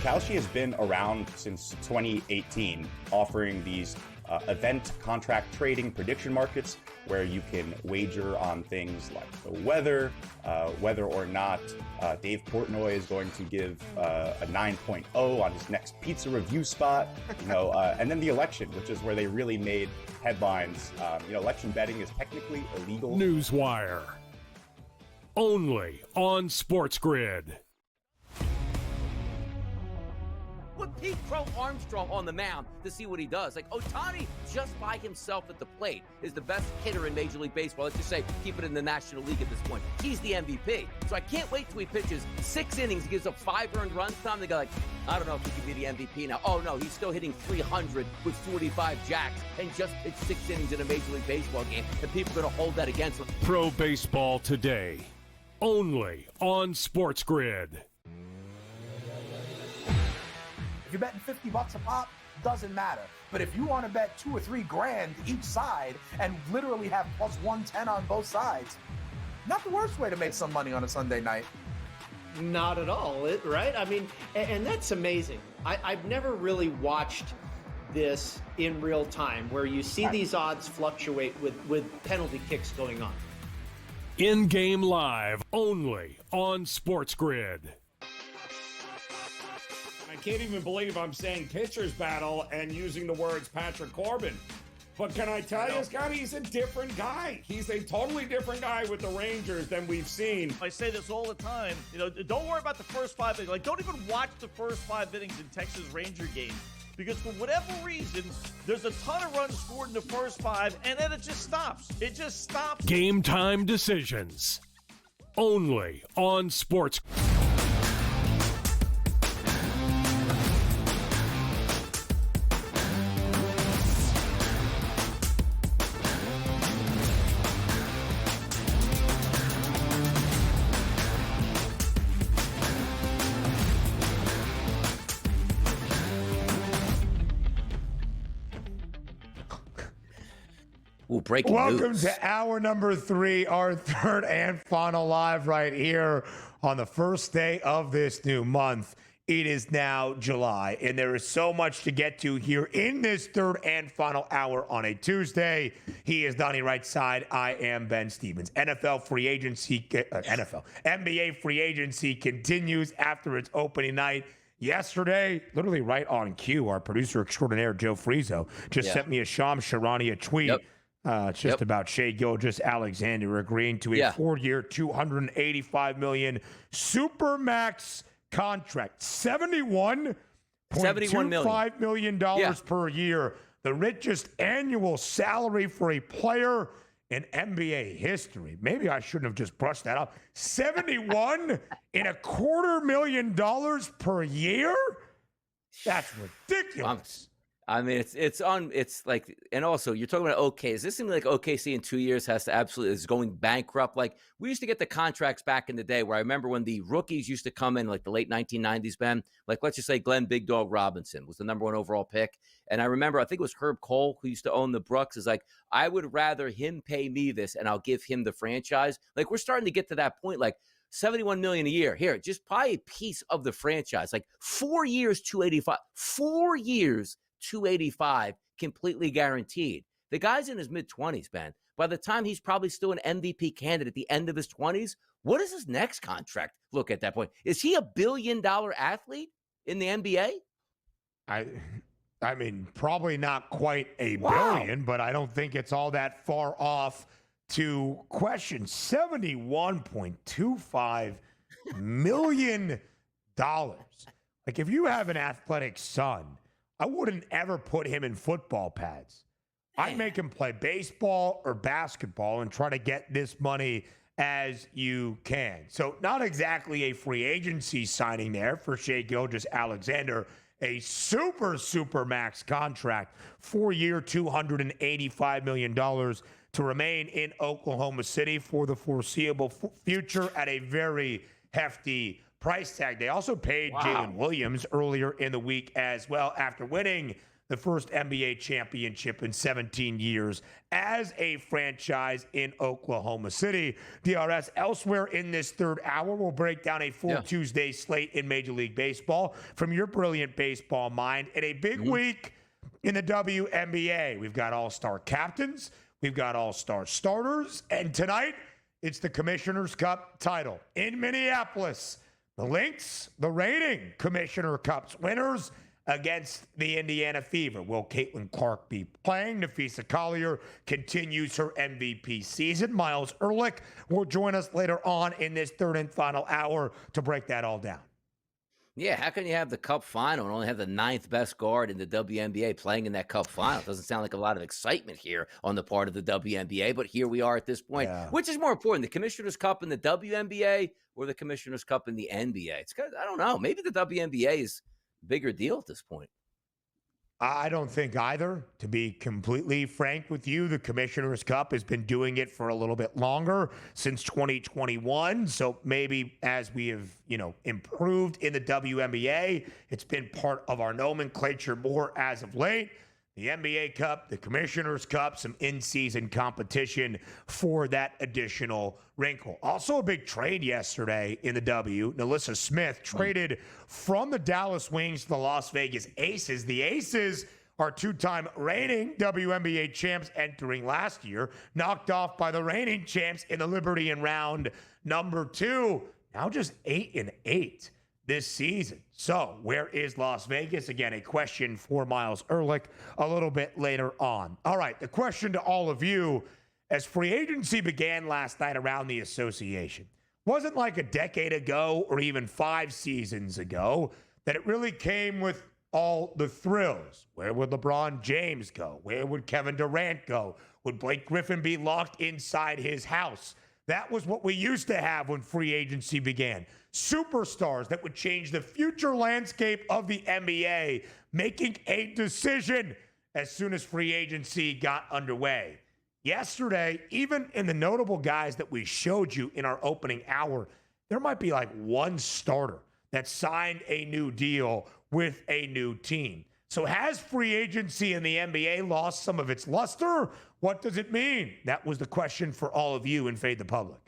Kalshi has been around since 2018, offering these event contract trading prediction markets where you can wager on things like the weather, whether or not Dave Portnoy is going to give a 9.0 on his next pizza review spot, and then the election, which is where they really made headlines. Election betting is technically illegal. Newswire. Only on SportsGrid. Put Pete Crow Armstrong on the mound to see what he does. Like, Ohtani, just by himself at the plate, is the best hitter in Major League Baseball. Let's just say, keep it in the National League at this point. He's the MVP. So I can't wait till he pitches 6 innings, he gives up 5 earned runs. Time they go like, I don't know if he could be the MVP now. Oh, no, he's still hitting 300 with 45 jacks and just pitched 6 innings in a Major League Baseball game. And people are going to hold that against him. Pro Baseball Today. Only on SportsGrid. If you're betting $50 a pop, doesn't matter. But if you want to bet $2 or $3 grand each side and literally have plus 110 on both sides, not the worst way to make some money on a Sunday night. Not at all, right? I mean, and that's amazing. I've never really watched this in real time where you see these odds fluctuate with penalty kicks going on. In-game live, only on SportsGrid. I can't even believe I'm saying pitcher's battle and using the words Patrick Corbin. But can I tell you, Scott, he's a different guy. He's a totally different guy with the Rangers than we've seen. I say this all the time. Don't worry about the first 5 innings. Like, don't even watch the first 5 innings in Texas Ranger games. Because for whatever reason, there's a ton of runs scored in the first 5, and then it just stops. It just stops. Game time decisions. Only on Sports. Breaking Welcome news. to hour number 3, our third and final live right here on the first day of this new month. It is now July, and there is so much to get to here in this third and final hour on a Tuesday. He is Donnie Right Side. I am Ben Stevens. NBA free agency continues after its opening night. Yesterday, literally right on cue, our producer extraordinaire, Joe Frieso, just sent me a Shams Charania tweet. It's just about Shai Gilgeous-Alexander agreeing to a 4-year, $285 million Supermax contract. $71.25 million per year. The richest annual salary for a player in NBA history. Maybe I shouldn't have just brushed that off. $71.25 million per year? That's ridiculous. I mean, it's like, and also you're talking about OK. Does this seem like OKC in 2 years is going bankrupt? Like, we used to get the contracts back in the day where I remember when the rookies used to come in, like the late 1990s, Ben, like let's just say Glenn Big Dog Robinson was the number 1 overall pick. And I remember, I think it was Herb Cole who used to own the Brooks, is like, I would rather him pay me this and I'll give him the franchise. Like, we're starting to get to that point, like $71 million a year. Here, just buy a piece of the franchise. Like 4 years, 285. 4 years, 285, completely guaranteed. The guy's in his mid-20s, Ben. By the time he's probably still an MVP candidate at the end of his 20s, what does his next contract look at that point? Is he a billion-dollar athlete in the NBA? I mean, probably not quite a billion, but I don't think it's all that far off to question. $71.25 million. Like, if you have an athletic son, I wouldn't ever put him in football pads. I'd make him play baseball or basketball and try to get this money as you can. So not exactly a free agency signing there for Shai Gilgeous-Alexander. A super max contract, 4-year, $285 million to remain in Oklahoma City for the foreseeable future at a very hefty price tag. They also paid Jalen Williams earlier in the week as well after winning the first NBA championship in 17 years as a franchise in Oklahoma City. DRS, elsewhere in this third hour, we'll break down a full Tuesday slate in Major League Baseball from your brilliant baseball mind. And a big week in the WNBA. We've got all-star captains, we've got all-star starters, and tonight it's the Commissioner's Cup title in Minneapolis. The Lynx, the reigning Commissioner Cup's winners, against the Indiana Fever. Will Caitlin Clark be playing? Nafisa Collier continues her MVP season. Myles Ehrlich will join us later on in this third and final hour to break that all down. Yeah, how can you have the Cup final and only have the 9th best guard in the WNBA playing in that Cup final? It doesn't sound like a lot of excitement here on the part of the WNBA, but here we are at this point. Yeah. Which is more important, the Commissioner's Cup in the WNBA or the Commissioner's Cup in the NBA? It's kind of, I don't know. Maybe the WNBA is bigger deal at this point. I don't think either. To be completely frank with you, the Commissioner's Cup has been doing it for a little bit longer, since 2021. So maybe as we have, improved in the WNBA, it's been part of our nomenclature more as of late. The NBA Cup, the Commissioner's Cup, some in-season competition for that additional wrinkle. Also a big trade yesterday in the W. Nalissa Smith traded from the Dallas Wings to the Las Vegas Aces. The Aces are two-time reigning WNBA champs entering last year, knocked off by the reigning champs in the Liberty in round number 2. Now just 8-8. This season. So where is Las Vegas? Again, a question for Myles Ehrlich a little bit later on. All right, the question to all of you, as free agency began last night around the association, wasn't like a decade ago or even 5 seasons ago that it really came with all the thrills. Where would LeBron James go? Where would Kevin Durant go? Would Blake Griffin be locked inside his house? That was what we used to have when free agency began. Superstars that would change the future landscape of the NBA, making a decision as soon as free agency got underway. Yesterday, even in the notable guys that we showed you in our opening hour, there might be like one starter that signed a new deal with a new team. So has free agency in the NBA lost some of its luster? What does it mean? That was the question for all of you in Fade the Public.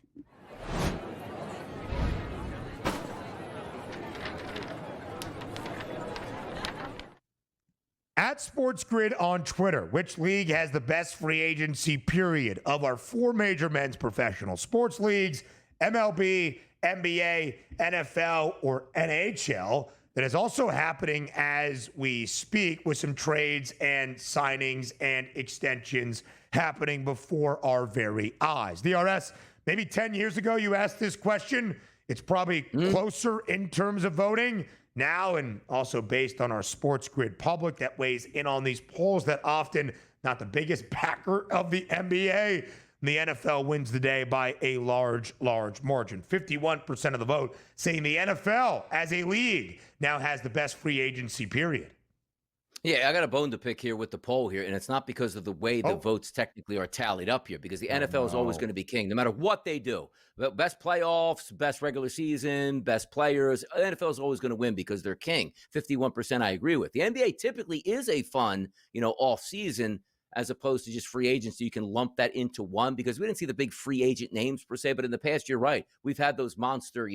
At SportsGrid on Twitter, which league has the best free agency period of our 4 major men's professional sports leagues, MLB, NBA, NFL, or NHL, that is also happening as we speak with some trades and signings and extensions happening before our very eyes. DRS, maybe 10 years ago you asked this question. It's probably closer in terms of voting now, and also based on our SportsGrid public that weighs in on these polls that often not the biggest backer of the NBA. The NFL wins the day by a large margin. 51% of the vote saying the NFL as a league now has the best free agency period. Yeah, I got a bone to pick here with the poll here, and it's not because of the way the votes technically are tallied up here, because the NFL is always going to be king, no matter what they do. Best playoffs, best regular season, best players, the NFL is always going to win because they're king. 51% I agree with. The NBA typically is a fun, off season, as opposed to just free agency. You can lump that into one because we didn't see the big free agent names per se, but in the past, you're right. We've had those monster,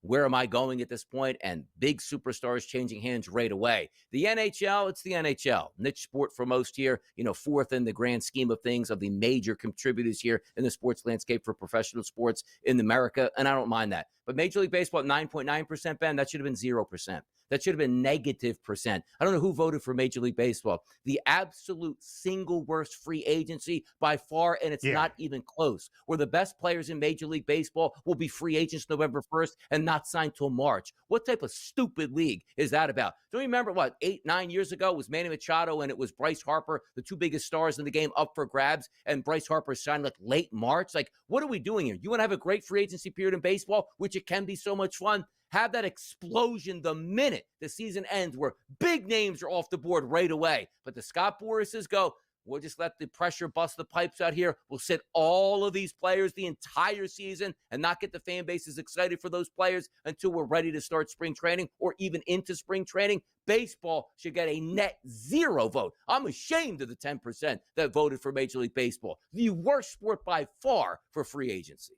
where am I going at this point? And big superstars changing hands right away. The NHL, it's the NHL. Niche sport for most here, 4th in the grand scheme of things of the major contributors here in the sports landscape for professional sports in America. And I don't mind that. But Major League Baseball at 9.9%, Ben, that should have been 0%. That should have been -%. I don't know who voted for Major League Baseball. The absolute single worst free agency by far, and it's not even close. Where the best players in Major League Baseball will be free agents November 1st and not signed till March. What type of stupid league is that about? Don't you remember, 8-9 years ago was Manny Machado and it was Bryce Harper, the 2 biggest stars in the game, up for grabs, and Bryce Harper signed late March? What are we doing here? You want to have a great free agency period in baseball, which it can be so much fun? Have that explosion the minute the season ends where big names are off the board right away. But the Scott Boruses go, We'll just let the pressure bust the pipes out here. We'll sit all of these players the entire season and not get the fan bases excited for those players until we're ready to start spring training or even into spring training. Baseball should get a net 0 vote. I'm ashamed of the 10% that voted for Major League Baseball. The worst sport by far for free agency.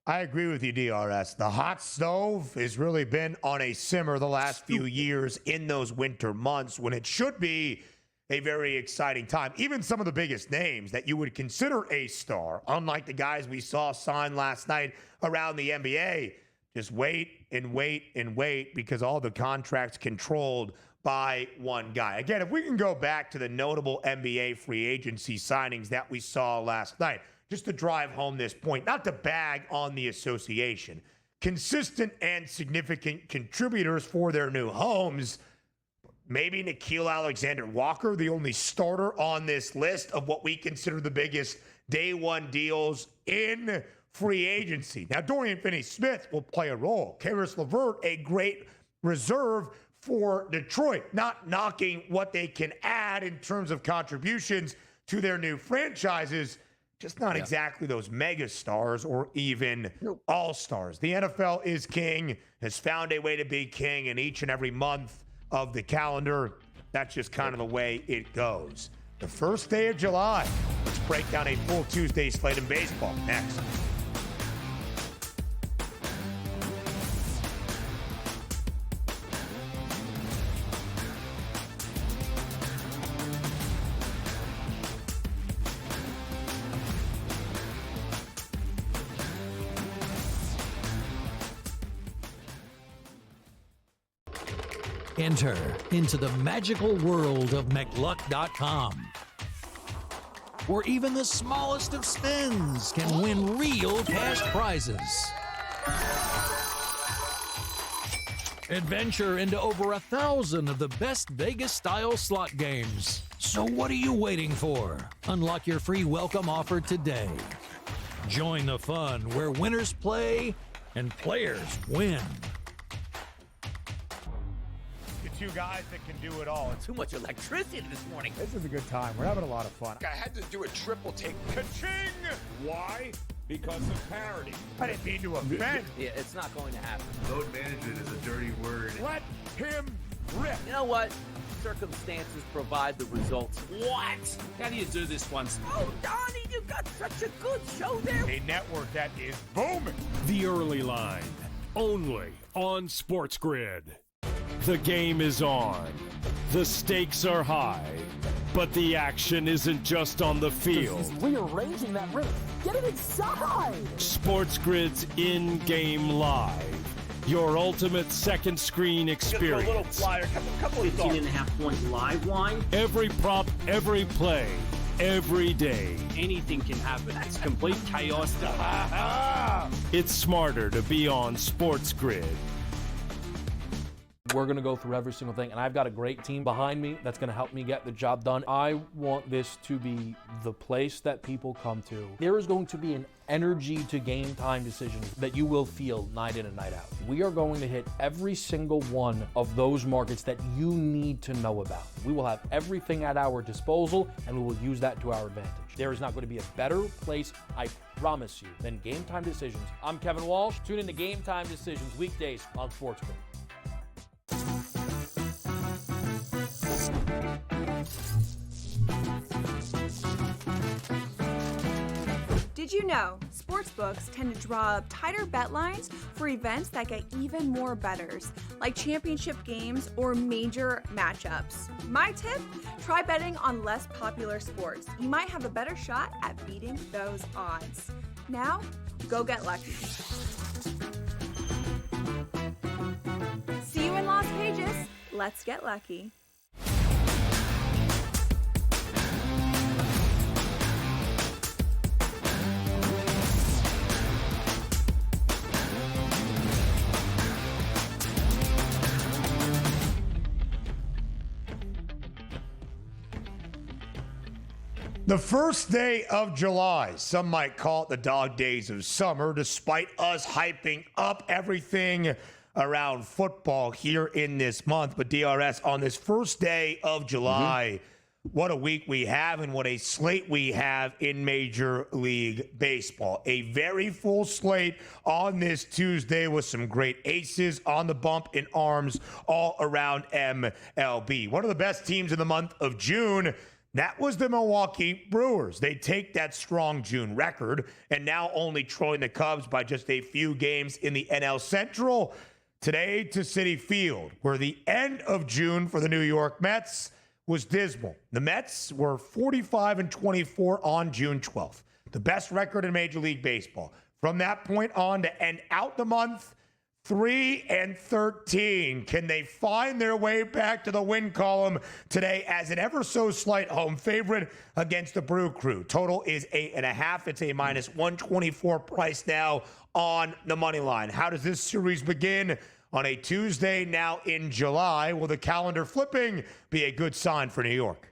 I agree with you, DRS. The hot stove has really been on a simmer the last few years in those winter months when it should be a very exciting time. Even some of the biggest names that you would consider a star, unlike the guys we saw sign last night around the NBA, just wait and wait and wait because all the contracts controlled by one guy. Again, if we can go back to the notable NBA free agency signings that we saw last night, just to drive home this point, not to bag on the association, consistent and significant contributors for their new homes. Maybe Nickeil Alexander-Walker, the only starter on this list of what we consider the biggest day one deals in free agency. Now, Dorian Finney-Smith will play a role. Karis LeVert, a great reserve for Detroit, not knocking what they can add in terms of contributions to their new franchises, just not exactly those mega stars or even all-stars. The NFL is king, has found a way to be king in each and every month of the calendar. That's just kind of the way it goes. The first day of July. Let's break down a full Tuesday slate in baseball next. Enter into the magical world of McLuck.com, where even the smallest of spins can win real cash prizes. Adventure into over 1,000 of the best Vegas-style slot games. So what are you waiting for? Unlock your free welcome offer today. Join the fun where winners play and players win. Two guys that can do it all. It's Too much electricity this morning. This is a good time. We're having a lot of fun. I had to do a triple take. Ka-ching! Why? Because of parity. I didn't mean to offend. Yeah, it's not going to happen. Load management is a dirty word. Let him rip. You know what? Circumstances provide the results. What? How do you do this once? Oh, Donnie, you got such a good show there. A network that is booming. The Early Line, only on SportsGrid. The game is on. The stakes are high. But the action isn't just on the field. He's rearranging that rim. Get it inside! SportsGrid's in-game live. Your ultimate second screen experience. Just a little flyer, couple of thoughts. 18.5-point live line. Every prop, every play, every day. Anything can happen. It's complete chaos. It's smarter to be on SportsGrid. We're going to go through every single thing, and I've got a great team behind me that's going to help me get the job done. I want this to be the place that people come to. There is going to be an energy to game time decisions that you will feel night in and night out. We are going to hit every single one of those markets that you need to know about. We will have everything at our disposal, and we will use that to our advantage. There is not going to be a better place, I promise you, than Game Time Decisions. I'm Kevin Walsh. Tune in to Game Time Decisions weekdays on SportsGrid. Did you know sportsbooks tend to draw up tighter bet lines for events that get even more bettors, like championship games or major matchups? My tip? Try betting on less popular sports. You might have a better shot at beating those odds. Now, go get lucky. See you in Las Vegas. Let's get lucky. The first day of July, some might call it the dog days of summer, despite us hyping up everything around football here in this month. But DRS, on this first day of July, what a week we have and what a slate we have in Major League Baseball. A very full slate on this Tuesday with some great aces on the bump in arms all around MLB. One of the best teams in the month of June, that was the Milwaukee Brewers. They take that strong June record and now only trailing the Cubs by just a few games in the NL Central. Today to Citi Field, where the end of June for the New York Mets was dismal. The Mets were 45-24 on June 12th, the best record in Major League Baseball. From that point on to end out the month, 3-13. Can they find their way back to the win column today as an ever so slight home favorite against the Brew Crew? Total is 8.5. It's a minus 124 price now on the money line. How does this series begin on a Tuesday now in July? Will the calendar flipping be a good sign for New York?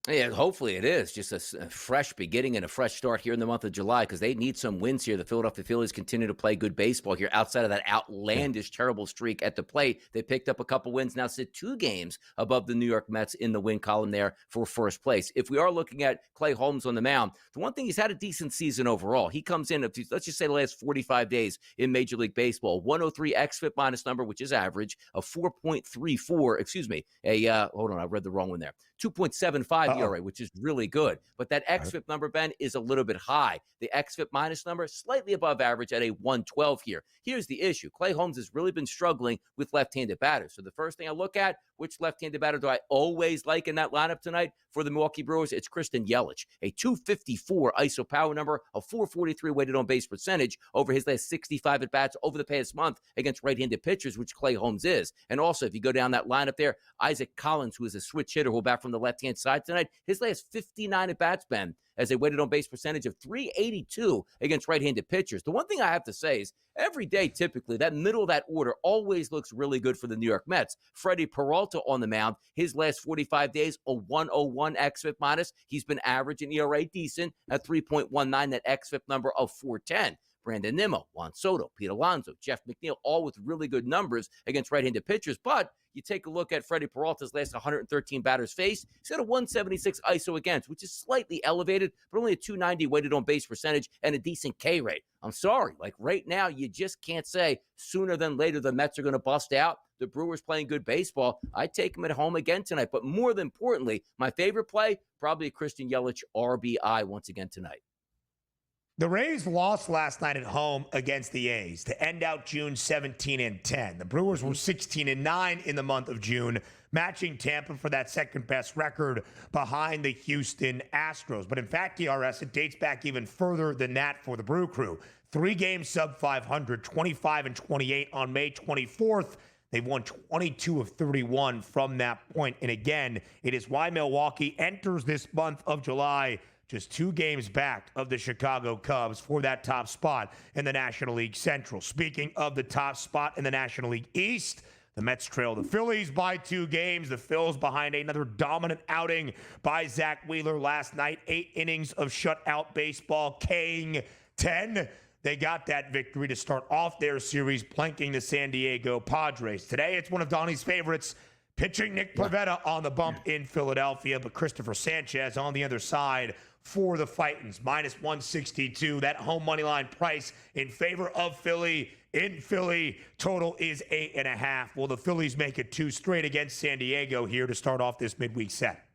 Yeah, hopefully it is. Just a fresh beginning and a fresh start here in the month of July because they need some wins here. The Philadelphia Phillies continue to play good baseball here outside of that outlandish, terrible streak at the plate. They picked up a couple wins, now sit 2 games above the New York Mets in the win column there for first place. If we are looking at Clay Holmes on the mound, the one thing, he's had a decent season overall. He comes in, let's just say the last 45 days in Major League Baseball, 103 xFIP minus number, which is average, a 4.34, hold on, I read the wrong one there. 2.75 ERA, which is really good. But that xFIP number, Ben, is a little bit high. The xFIP minus number, slightly above average at a 112 here. Here's the issue. Clay Holmes has really been struggling with left-handed batters. So the first thing I look at, which left-handed batter do I always like in that lineup tonight for the Milwaukee Brewers? It's Christian Yelich, a 254 ISO power number, a 443 weighted on base percentage over his last 65 at-bats over the past month against right-handed pitchers, which Clay Holmes is. And also, if you go down that lineup there, Isaac Collins, who is a switch hitter who will bat from the left-hand side tonight, his last 59 at-bats, Ben, as a weighted on base percentage of 382 against right-handed pitchers. The one thing I have to say is every day, typically, that middle of that order always looks really good for the New York Mets. Freddie Peralta on the mound, his last 45 days, a 101 xFIP minus. He's been average and ERA decent at 3.19, that xFIP number of 410. Brandon Nimmo, Juan Soto, Pete Alonso, Jeff McNeil, all with really good numbers against right-handed pitchers. But you take a look at Freddie Peralta's last 113 batters faced. He's got a 176 ISO against, which is slightly elevated, but only a 290 weighted on base percentage and a decent K rate. I'm sorry, like right now, you just can't say sooner than later the Mets are going to bust out. The Brewers playing good baseball. I take them at home again tonight. But more than importantly, my favorite play, probably a Christian Yelich RBI once again tonight. The Rays lost last night at home against the A's to end out June 17-10. The Brewers were 16-9 in the month of June, matching Tampa for that second-best record behind the Houston Astros. But in fact, DRS, it dates back even further than that for the Brew Crew. 3 games sub 500, 25-28 on May 24th. They've won 22 of 31 from that point. And again, it is why Milwaukee enters this month of July just 2 games back of the Chicago Cubs for that top spot in the National League Central. Speaking of the top spot in the National League East, the Mets trail the Phillies by 2 games. The Phils behind another dominant outing by Zach Wheeler last night. 8 innings of shutout baseball, K-ing 10. They got that victory to start off their series, planking the San Diego Padres. Today, it's one of Donnie's favorites, pitching Nick Pivetta on the bump in Philadelphia, but Christopher Sanchez on the other side for the Fightins, minus 162. That home money line price in favor of Philly. In Philly, total is 8.5. Will the Phillies make it 2 straight against San Diego here to start off this midweek set?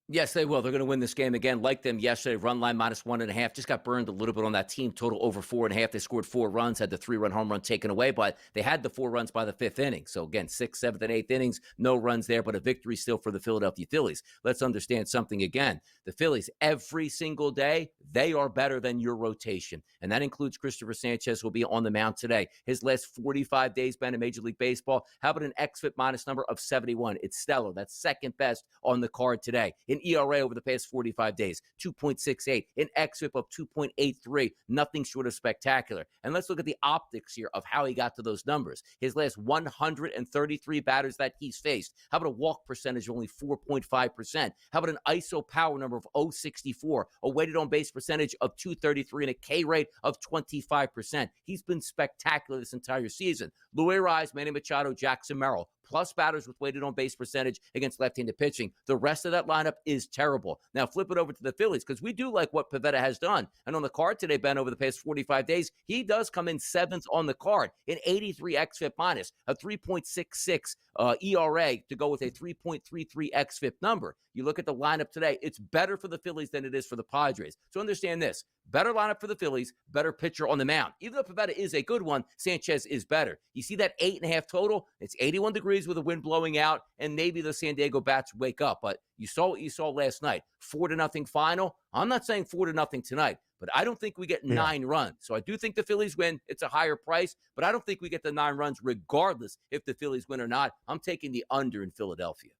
Yes, they will. They're going to win this game again. Like them yesterday, run line minus 1.5. Just got burned a little bit on that team. Total over 4.5. They scored 4 runs, had the 3-run home run taken away, but they had the 4 runs by the 5th inning. So again, 6th, 7th, and 8th innings, no runs there, but a victory still for the Philadelphia Phillies. Let's understand something again. The Phillies, every single day, they are better than your rotation. And that includes Christopher Sanchez, who will be on the mound today. His last 45 days been in Major League Baseball. How about an xFIP minus number of 71? It's stellar. That's second best on the card today. In ERA over the past 45 days, 2.68. An xFIP of 2.83. Nothing short of spectacular. And let's look at the optics here of how he got to those numbers. His last 133 batters that he's faced. How about a walk percentage of only 4.5%? How about an ISO power number of 0.64, a weighted on base percentage of 233, and a K rate of 25%. He's been spectacular this entire season. Luis Rice, Manny Machado, Jackson Merrill, plus batters with weighted on base percentage against left-handed pitching. The rest of that lineup is terrible. Now flip it over to the Phillies, because we do like what Pivetta has done. And on the card today, Ben, over the past 45 days, he does come in 7th on the card, an 83 xFIP minus, a 3.66 ERA to go with a 3.33 xFIP number. You look at the lineup today, it's better for the Phillies than it is for the Padres. So understand this, better lineup for the Phillies, better pitcher on the mound. Even though Pivetta is a good one, Sanchez is better. You see that 8.5 total? It's 81 degrees with the wind blowing out, and maybe the San Diego Bats wake up. But you saw what you saw last night. 4-0 final. I'm not saying 4-0 tonight, but I don't think we get 9 runs. So I do think the Phillies win. It's a higher price, but I don't think we get the 9 runs regardless if the Phillies win or not. I'm taking the under in Philadelphia.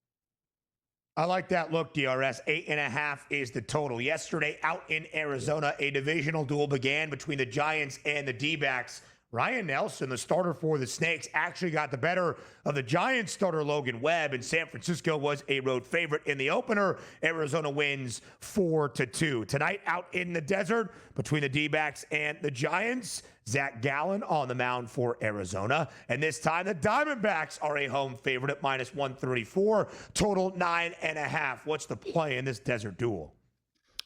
I like that look, DRS. 8.5 is the total. Yesterday out in Arizona, a divisional duel began between the Giants and the D-backs. Ryan Nelson, the starter for the Snakes, actually got the better of the Giants starter Logan Webb, and San Francisco was a road favorite in the opener. Arizona wins 4-2. Tonight out in the desert between the D-backs and the Giants, Zach Gallen on the mound for Arizona. And this time the Diamondbacks are a home favorite at minus 134, total 9.5. What's the play in this desert duel?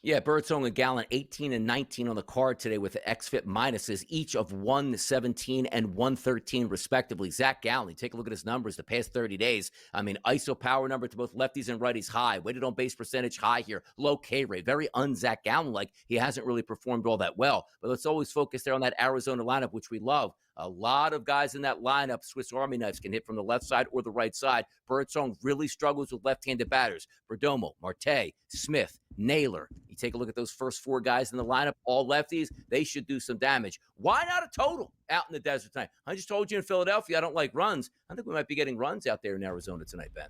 Yeah, Birdsong and Gallen, 18 and 19 on the card today with the xFIP minuses, each of 117 and 113 respectively. Zach Gallen, take a look at his numbers the past 30 days. I mean, ISO power number to both lefties and righties high, weighted on base percentage high here, low K rate, very un-Zach Gallen-like. He hasn't really performed all that well, but let's always focus there on that Arizona lineup, which we love. A lot of guys in that lineup, Swiss Army knives, can hit from the left side or the right side. Birdsong really struggles with left-handed batters. Perdomo, Marte, Smith, Naylor. You take a look at those first 4 guys in the lineup, all lefties. They should do some damage. Why not a total out in the desert tonight? I just told you in Philadelphia I don't like runs. I think we might be getting runs out there in Arizona tonight, Ben.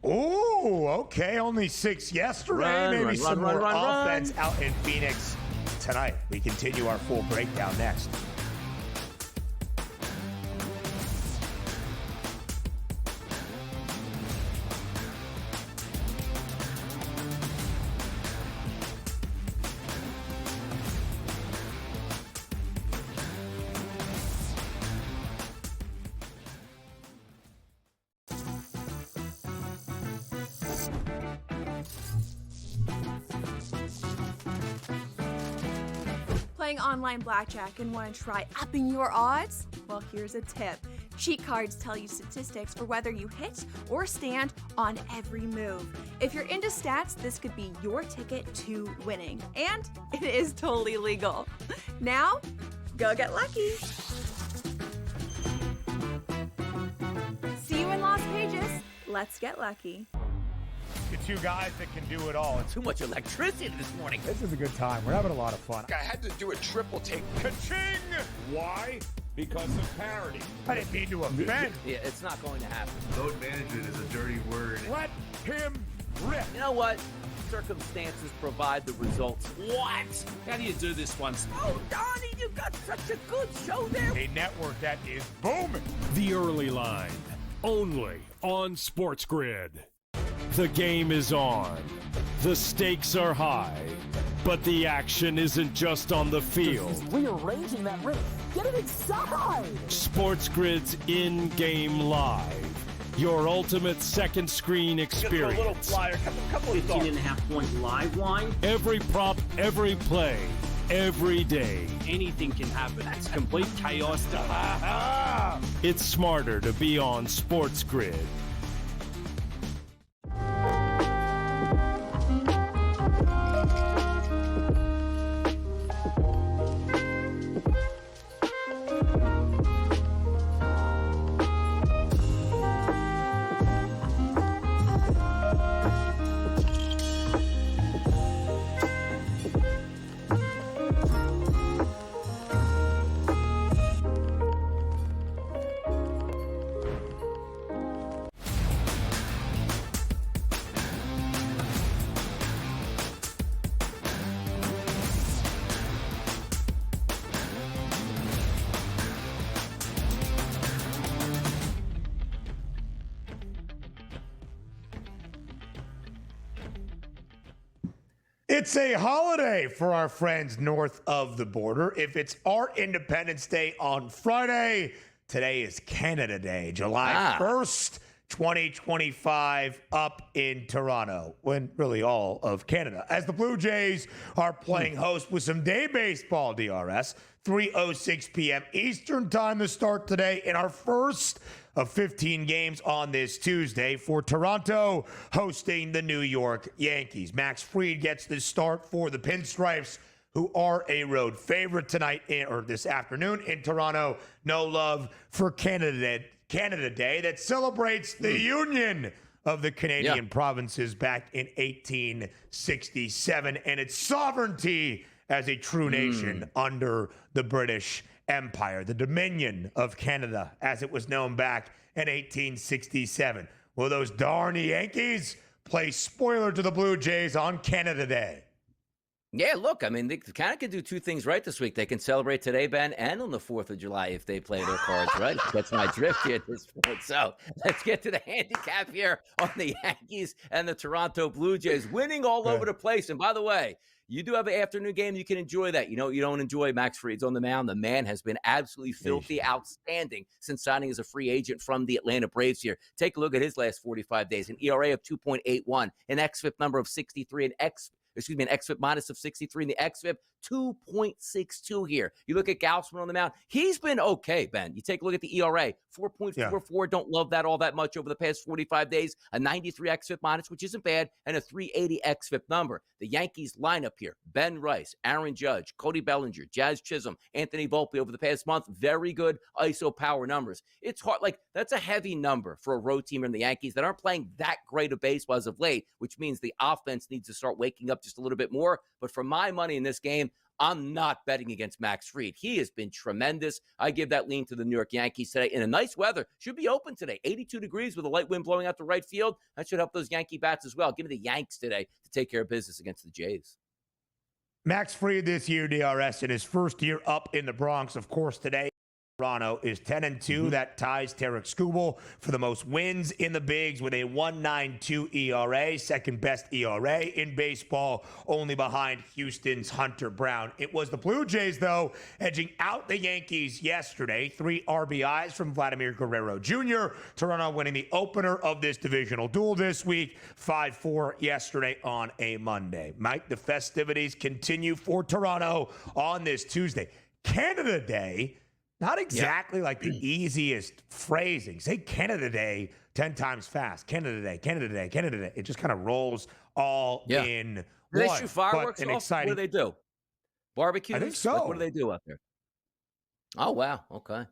Oh, okay. Only 6 yesterday. Maybe some more offense out in Phoenix tonight. We continue our full breakdown next. Playing online blackjack and want to try upping your odds? Well, here's a tip. Cheat cards tell you statistics for whether you hit or stand on every move. If you're into stats, this could be your ticket to winning. And it is totally legal. Now, go get lucky. See you in Las Vegas. Let's get lucky. The 2 guys that can do it all. Too much electricity this morning. This is a good time. We're having a lot of fun. I had to do a triple take. Ka-ching! Why? Because of parity. I didn't mean to offend. Yeah, it's not going to happen. Load management is a dirty word. Let him rip. You know what? Circumstances provide the results. What? How do you do this one? Oh, Donnie, you got such a good show there. A network that is booming. The early line, only on SportsGrid. The game is on. The stakes are high, but the action isn't just on the field. He's rearranging that roof. Get it inside! SportsGrid's in-game live. Your ultimate second screen experience. A little flyer, couple of 15.5 point live line. Every prop, every play, every day. Anything can happen. It's complete chaos. It's smarter to be on SportsGrid. It's a holiday for our friends north of the border. If it's our Independence Day on Friday, today is Canada Day, July 1st, 2025, up in Toronto, when really all of Canada, as the Blue Jays are playing host with some day baseball, DRS, 3:06 p.m. Eastern time to start today in our first of 15 games on this Tuesday for Toronto hosting the New York Yankees. Max Fried gets the start for the Pinstripes, who are a road favorite tonight or this afternoon in Toronto. No love for Canada Day that celebrates the union of the Canadian provinces back in 1867 and its sovereignty as a true nation under the British Empire, the Dominion of Canada, as it was known back in 1867. Will those darn Yankees play spoiler to the Blue Jays on Canada Day? Yeah, look, I mean, they kind of can do two things right this week. They can celebrate today, Ben, and on the 4th of July if they play their cards right. That's my drift here at this point. So let's get to the handicap here on the Yankees and the Toronto Blue Jays, winning all over the place. And by the way, you do have an afternoon game. You can enjoy that. You know, you don't enjoy Max Fried's on the mound. The man has been absolutely filthy, outstanding since signing as a free agent from the Atlanta Braves here. Take a look at his last 45 days. An ERA of 2.81, an xFIP number of 63, an xFIP minus of 63, and the xFIP 2.62 here. You look at Gausman on the mound. He's been okay, Ben. You take a look at the ERA, 4.44. Don't love that all that much over the past 45 days. A 93 xFIP minus, which isn't bad, and a 380 xFIP number. The Yankees lineup here, Ben Rice, Aaron Judge, Cody Bellinger, Jazz Chisholm, Anthony Volpe over the past month. Very good ISO power numbers. It's hard. Like, that's a heavy number for a road team in the Yankees that aren't playing that great of baseball as of late, which means the offense needs to start waking up just a little bit more. But for my money in this game, I'm not betting against Max Fried. He has been tremendous. I give that lean to the New York Yankees today. In a nice weather, should be open today. 82 degrees with a light wind blowing out the right field. That should help those Yankee bats as well. Give me the Yanks today to take care of business against the Jays. Max Fried this year, DRS, in his first year up in the Bronx, of course, today. Toronto is 10-2. That ties Tarek Skubal for the most wins in the bigs with a 1.92 ERA, second best ERA in baseball, only behind Houston's Hunter Brown. It was the Blue Jays, though, edging out the Yankees yesterday. 3 RBIs from Vladimir Guerrero Jr. Toronto winning the opener of this divisional duel this week, 5-4 yesterday on a Monday. Mike, the festivities continue for Toronto on this Tuesday. Canada Day. Not exactly like the easiest phrasing. Say Canada Day 10 times fast. Canada Day, Canada Day, Canada Day. It just kind of rolls all in Do they one. shoot fireworks off? Exciting... What do they do? Barbecues? I think so. Like, what do they do out there? Oh, wow. Okay.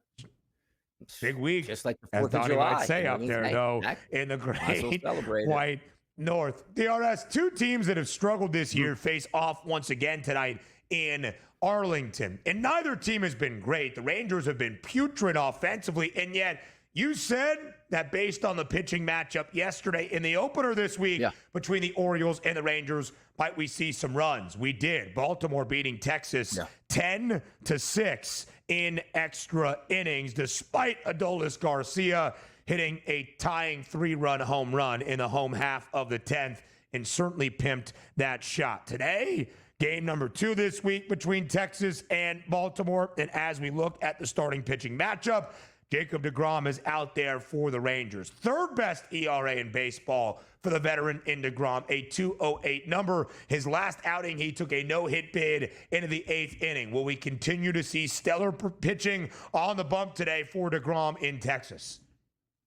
Big week. Just like the 4th as of Donnie July. might say up there, though, in the great white north. DRS, 2 teams that have struggled this year face off once again tonight in Arlington. And neither team has been great. The Rangers have been putrid offensively, and yet you said that based on the pitching matchup yesterday in the opener this week between the Orioles and the Rangers, might we see some runs? We did. Baltimore beating Texas 10-6 in extra innings, despite Adolis Garcia hitting a tying 3-run home run in the home half of the 10th, and certainly pimped that shot. Today, game number 2 this week between Texas and Baltimore. And as we look at the starting pitching matchup, Jacob deGrom is out there for the Rangers. 3rd best ERA in baseball for the veteran in deGrom, a 2.08 number. His last outing, he took a no-hit bid into the 8th inning. Will we continue to see stellar pitching on the bump today for deGrom in Texas?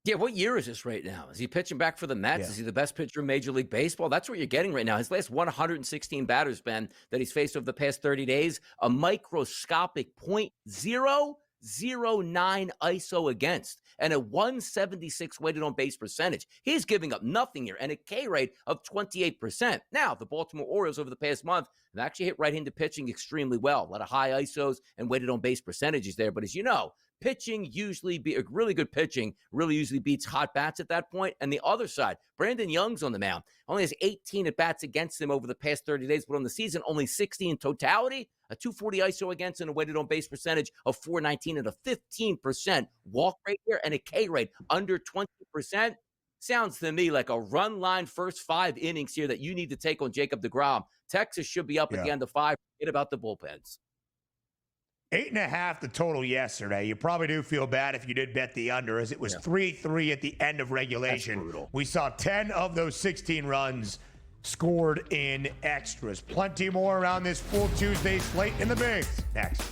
Yeah, what year is this right now? Is he pitching back for the Mets? Is he the best pitcher in Major League Baseball? That's what you're getting right now. His last 116 batters, Ben, that he's faced over the past 30 days, a microscopic .009 ISO against and a 176 weighted on base percentage. He's giving up nothing here and a K rate of 28%. Now, the Baltimore Orioles over the past month have actually hit right-handed pitching extremely well. A lot of high ISOs and weighted on base percentages there. But as you know, pitching usually really good pitching really usually beats hot bats at that point. And the other side, Brandon Young's on the mound. Only has 18 at bats against him over the past 30 days, but on the season, only 60 in totality. A 240 ISO against and a weighted on base percentage of 419 and a 15% walk rate here and a K rate under 20%. Sounds to me like a run line first 5 innings here that you need to take on Jacob deGrom. Texas should be up at the end of 5. Forget about the bullpens. 8.5 the total yesterday. You probably do feel bad if you did bet the under, as it was 3-3 at the end of regulation. We saw 10 of those 16 runs scored in extras. Plenty more around this full Tuesday slate in the bigs. Next.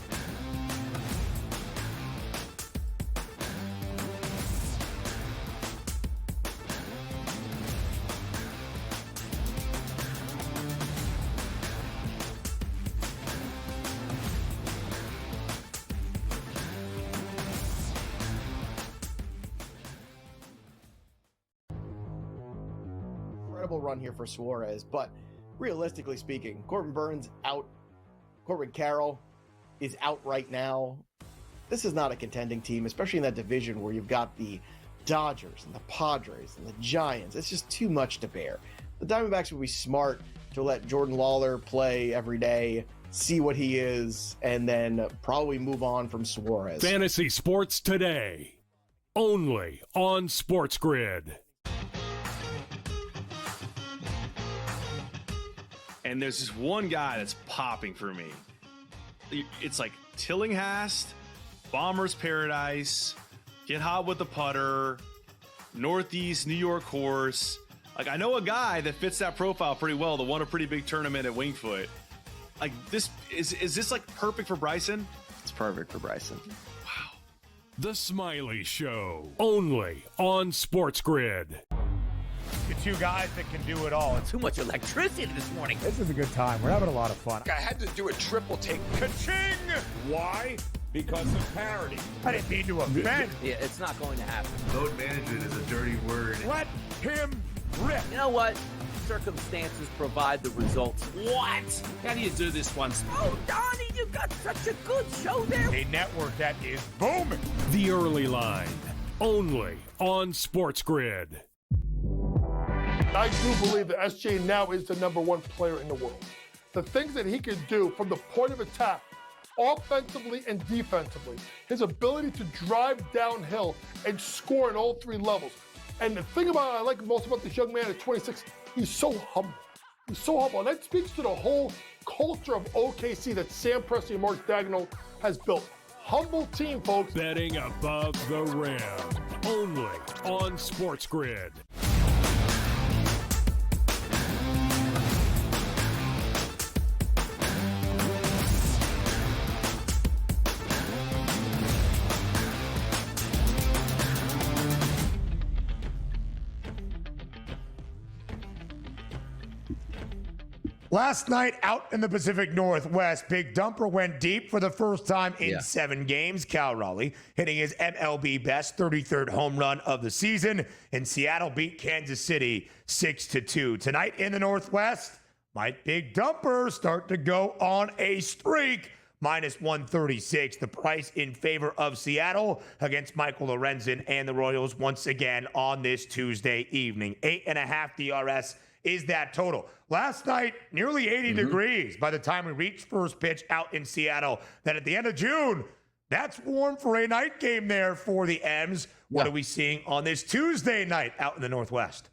Run here for Suarez, but realistically speaking, Corbin Burns out, Corbin Carroll is out right now. This is not a contending team, especially in that division where you've got the Dodgers and the Padres and the Giants. It's just too much to bear. The Diamondbacks would be smart to let Jordan Lawler play every day, see what he is, and then probably move on from Suarez. Fantasy Sports Today, only on SportsGrid. And there's this one guy that's popping for me. It's like Tillinghast, Bombers Paradise, Get Hot with the Putter, Northeast New York Horse. Like, I know a guy that fits that profile pretty well that won a pretty big tournament at Wingfoot. Like, this is this like perfect for Bryson? It's perfect for Bryson. Wow. The Smiley Show, only on SportsGrid. The two guys that can do it all. Too much electricity this morning. This is a good time. We're having a lot of fun. I had to do a triple take. Ka-ching! Why? Because of parity. I didn't mean to offend. Yeah, it's not going to happen. Load management is a dirty word. Let him rip. You know what? Circumstances provide the results. What? How do you do this once? Oh, Donnie, you got such a good show there. A network that is booming. The Early Line, only on SportsGrid. I do believe that SJ now is the #1 player in the world. The things that he can do from the point of attack, offensively and defensively, his ability to drive downhill and score in all three levels. And the thing I like most about this young man at 26, he's so humble. He's so humble. And that speaks to the whole culture of OKC that Sam Presti and Mark Daigneault has built. Humble team, folks. Betting above the rim, only on SportsGrid. Last night out in the Pacific Northwest, Big Dumper went deep for the first time in 7 games. Cal Raleigh hitting his MLB best 33rd home run of the season, and Seattle beat Kansas City 6-2. Tonight in the Northwest, might Big Dumper start to go on a streak? -136, the price in favor of Seattle against Michael Lorenzen and the Royals once again on this Tuesday evening. 8.5 DRS is that total. Last night, nearly 80 degrees by the time we reached first pitch out in Seattle. Then at the end of June, that's warm for a night game there for the M's. What are we seeing on this Tuesday night out in the Northwest?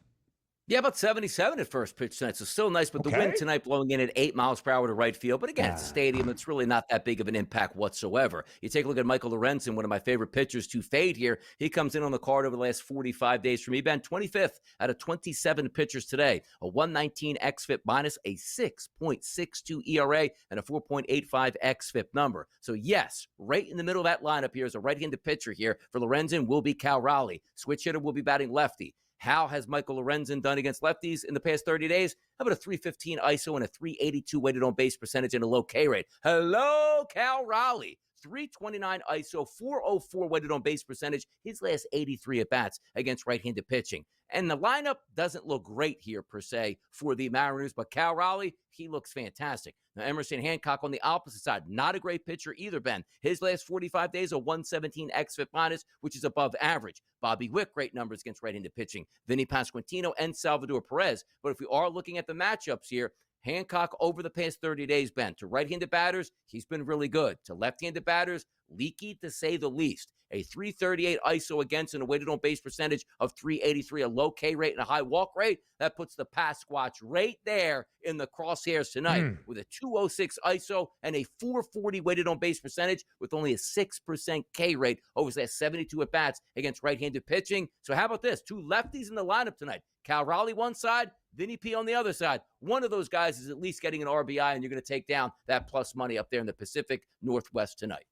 Yeah, about 77 at first pitch tonight, so still nice. But the wind tonight blowing in at 8 miles per hour to right field. But again, it's a stadium. It's really not that big of an impact whatsoever. You take a look at Michael Lorenzen, one of my favorite pitchers to fade here. He comes in on the card over the last 45 days for me. Ben, 25th out of 27 pitchers today. A 119 xFIP minus, a 6.62 ERA, and a 4.85 xFIP number. So yes, right in the middle of that lineup here is a right-handed pitcher here for Lorenzen will be Cal Raleigh. Switch hitter will be batting lefty. How has Michael Lorenzen done against lefties in the past 30 days? How about a 315 ISO and a 382 weighted on base percentage and a low K rate? Hello, Cal Raleigh. 329 ISO, 404 weighted on base percentage, his last 83 at-bats against right-handed pitching. And the lineup doesn't look great here, per se, for the Mariners, but Cal Raleigh, he looks fantastic. Now, Emerson Hancock on the opposite side, not a great pitcher either, Ben. His last 45 days, a 117 xFIP minus, which is above average. Bobby Wick, great numbers against right-handed pitching. Vinny Pasquantino and Salvador Perez. But if we are looking at the matchups here, Hancock over the past 30 days, Ben, to right-handed batters, he's been really good. To left-handed batters, leaky to say the least. A 338 ISO against and a weighted on base percentage of 383, a low K rate and a high walk rate. That puts the pass squatch right there in the crosshairs tonight with a 206 ISO and a 440 weighted on base percentage with only a 6% K rate over his last 72 at-bats against right-handed pitching. So how about this? 2 lefties in the lineup tonight. Cal Raleigh one side, Vinny P on the other side. One of those guys is at least getting an RBI, and you're going to take down that plus money up there in the Pacific Northwest tonight.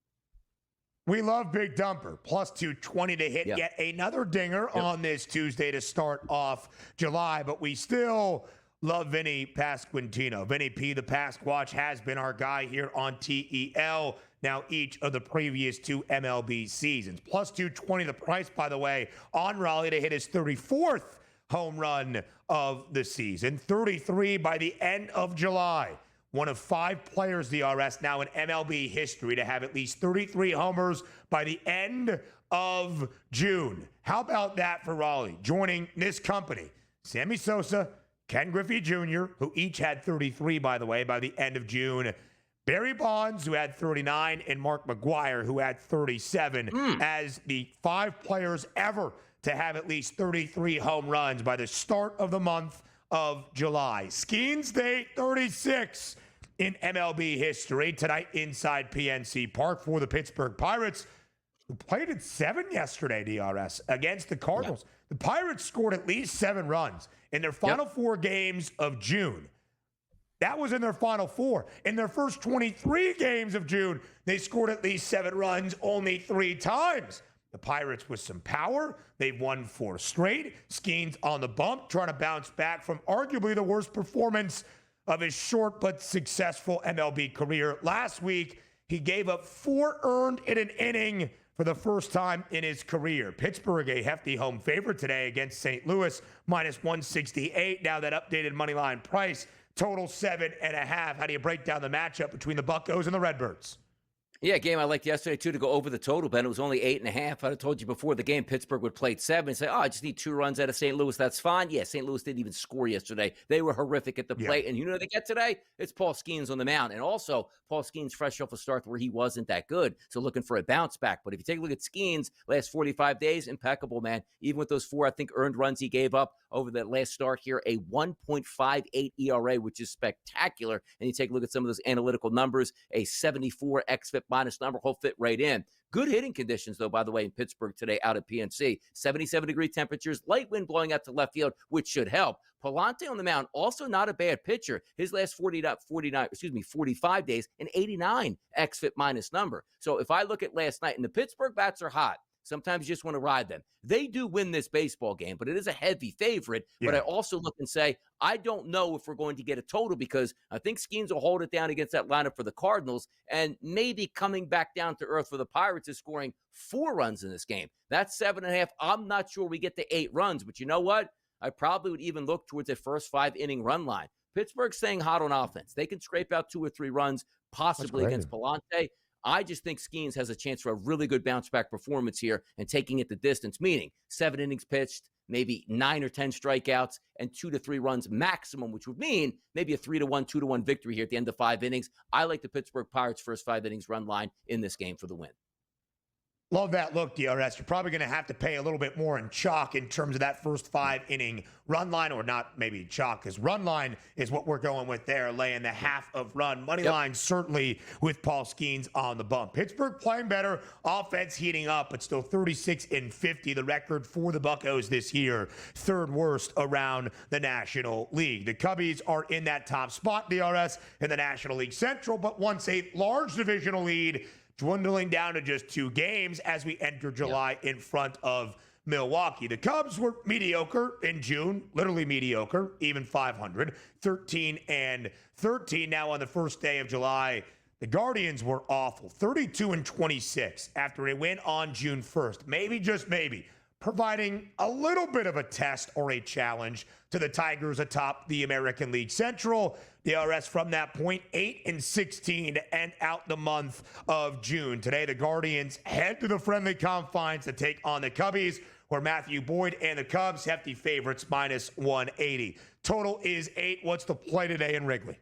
We love Big Dumper. Plus 220 to hit yet another dinger on this Tuesday to start off July. But we still love Vinny Pasquantino. Vinny P, the Pasquatch, has been our guy here on TEL. Now each of the previous 2 MLB seasons. Plus 220 the price, by the way, on Raleigh to hit his 34th home run of the season. 33 by the end of July. One of 5 players, DRS, now in MLB history to have at least 33 homers by the end of June. How about that for Raleigh? Joining this company, Sammy Sosa, Ken Griffey Jr., who each had 33, by the way, by the end of June. Barry Bonds, who had 39, and Mark McGwire, who had 37, as the 5 players ever to have at least 33 home runs by the start of the month of July. Skeens Day 36 in MLB history tonight inside PNC Park for the Pittsburgh Pirates, who played at 7 yesterday, DRS, against the Cardinals. The Pirates scored at least 7 runs in their final 4 games of June. That was in their final 4. In their first 23 games of June, they scored at least 7 runs only 3 times. The Pirates with some power. They've won 4 straight. Skeens on the bump, trying to bounce back from arguably the worst performance of his short but successful MLB career. Last week, he gave up 4 earned in an inning for the first time in his career. Pittsburgh, a hefty home favorite today against St. Louis, minus 168. Now that updated money line price, total 7.5. How do you break down the matchup between the Buccos and the Redbirds? Yeah, game I liked yesterday, too, to go over the total, Ben. It was only 8.5. I'd have told you before the game Pittsburgh would play 7 and say, I just need 2 runs out of St. Louis. That's fine. Yeah, St. Louis didn't even score yesterday. They were horrific at the plate. And you know what they get today? It's Paul Skeens on the mound. And also, Paul Skeens fresh off a start where he wasn't that good. So looking for a bounce back. But if you take a look at Skeens, last 45 days, impeccable, man. Even with those 4, I think, earned runs he gave up over that last start here, a 1.58 ERA, which is spectacular. And you take a look at some of those analytical numbers, a 74 xFIP minus number, whole fit right in. Good hitting conditions, though, by the way, in Pittsburgh today out at PNC. 77-degree temperatures, light wind blowing out to left field, which should help. Palante on the mound, also not a bad pitcher. His last 45 days, an 89 xFIP minus number. So if I look at last night, and the Pittsburgh bats are hot, sometimes you just want to ride them. They do win this baseball game, but it is a heavy favorite. But I also look and say, I don't know if we're going to get a total because I think Skeens will hold it down against that lineup for the Cardinals, and maybe coming back down to earth for the Pirates is scoring 4 runs in this game. That's 7.5. I'm not sure we get to 8 runs, but you know what? I probably would even look towards a first 5-inning run line. Pittsburgh's staying hot on offense. They can scrape out 2 or 3 runs, possibly against Palante. I just think Skeens has a chance for a really good bounce-back performance here and taking it the distance, meaning 7 innings pitched, maybe 9 or 10 strikeouts, and 2 to 3 runs maximum, which would mean maybe a 3-1, 2-1 victory here at the end of 5 innings. I like the Pittsburgh Pirates' first 5 innings run line in this game for the win. Love that look, DRS. You're probably going to have to pay a little bit more in chalk in terms of that first 5-inning run line, or not maybe chalk, because run line is what we're going with there, laying the half of run. Money line certainly with Paul Skeens on the bump. Pittsburgh playing better, offense heating up, but still 36-50, the record for the Buccos this year, 3rd worst around the National League. The Cubbies are in that top spot, DRS, in the National League Central, but once a large divisional lead, dwindling down to just 2 games as we enter July in front of Milwaukee. The Cubs were mediocre in June, literally mediocre, even 500, 13-13 now on the first day of July. The Guardians were awful, 32-26 after a win on June 1st. Maybe, just maybe, providing a little bit of a test or a challenge to the Tigers atop the American League Central. DRS from that point, 8-16 to end out the month of June. Today, the Guardians head to the friendly confines to take on the Cubbies, where Matthew Boyd and the Cubs, hefty favorites, minus 180. Total is 8. What's the play today in Wrigley?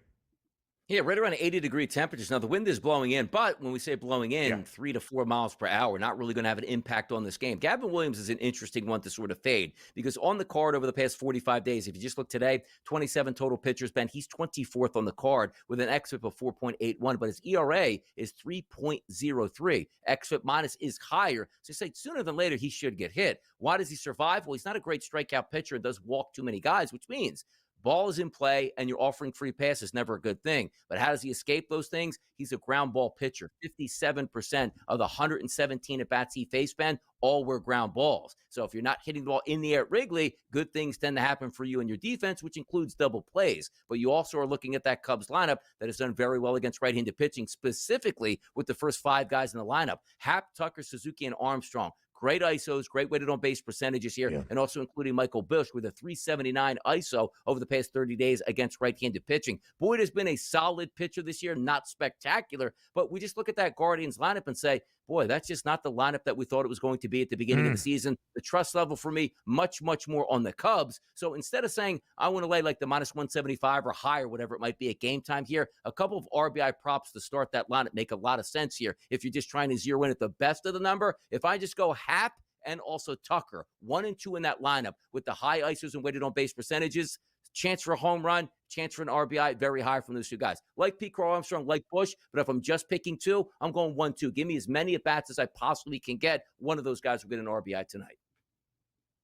Yeah, right around 80-degree temperatures. Now, the wind is blowing in, but when we say blowing in, 3 to 4 miles per hour, not really going to have an impact on this game. Gavin Williams is an interesting one to sort of fade because on the card over the past 45 days, if you just look today, 27 total pitchers, Ben, he's 24th on the card with an xFIP of 4.81, but his ERA is 3.03. xFIP minus is higher. So you say sooner than later, he should get hit. Why does he survive? Well, he's not a great strikeout pitcher and does walk too many guys, which means ball is in play and you're offering free passes, never a good thing. But how does he escape those things? He's a ground ball pitcher. 57% of the 117 at-bats he faced, Ben, all were ground balls. So if you're not hitting the ball in the air at Wrigley, good things tend to happen for you and your defense, which includes double plays. But you also are looking at that Cubs lineup that has done very well against right-handed pitching, specifically with the first 5 guys in the lineup. Happ, Tucker, Suzuki, and Armstrong. Great ISOs, great weighted on base percentages here, and also including Michael Busch with a 379 ISO over the past 30 days against right-handed pitching. Boyd has been a solid pitcher this year, not spectacular, but we just look at that Guardians lineup and say, boy, that's just not the lineup that we thought it was going to be at the beginning of the season. The trust level for me, much, much more on the Cubs. So instead of saying I want to lay like the minus 175 or higher, whatever it might be at game time here, a couple of RBI props to start that lineup make a lot of sense here. If you're just trying to zero in at the best of the number, if I just go Happ and also Tucker, 1 and 2 in that lineup with the high ISOs and weighted on base percentages, chance for a home run, chance for an RBI, very high from those 2 guys. Like Pete Crow Armstrong, like Busch, but if I'm just picking 2, I'm going 1-2. Give me as many at-bats as I possibly can get. One of those guys will get an RBI tonight.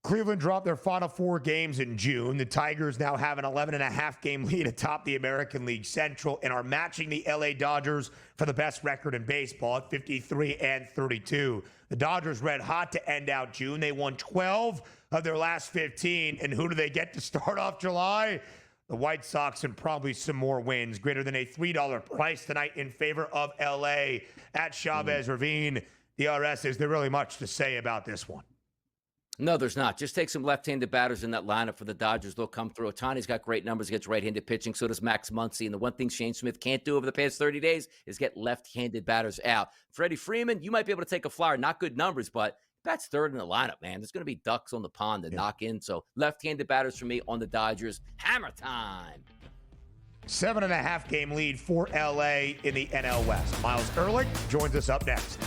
Cleveland dropped their final 4 games in June. The Tigers now have an 11.5-game lead atop the American League Central and are matching the LA Dodgers for the best record in baseball at 53-32. The Dodgers red hot to end out June. They won 12 of their last 15. And who do they get to start off July? The White Sox and probably some more wins. Greater than a $3 price tonight in favor of LA at Chavez Ravine. DRS, is there really much to say about this one? No, there's not. Just take some left-handed batters in that lineup for the Dodgers. They'll come through. Otani's got great numbers against right-handed pitching. So does Max Muncy. And the one thing Shane Smith can't do over the past 30 days is get left-handed batters out. Freddie Freeman, you might be able to take a flyer. Not good numbers, but that's third in the lineup, man. There's going to be ducks on the pond to knock in. So left-handed batters for me on the Dodgers. Hammer time. 7.5-game lead for LA in the NL West. Myles Ehrlich joins us up next.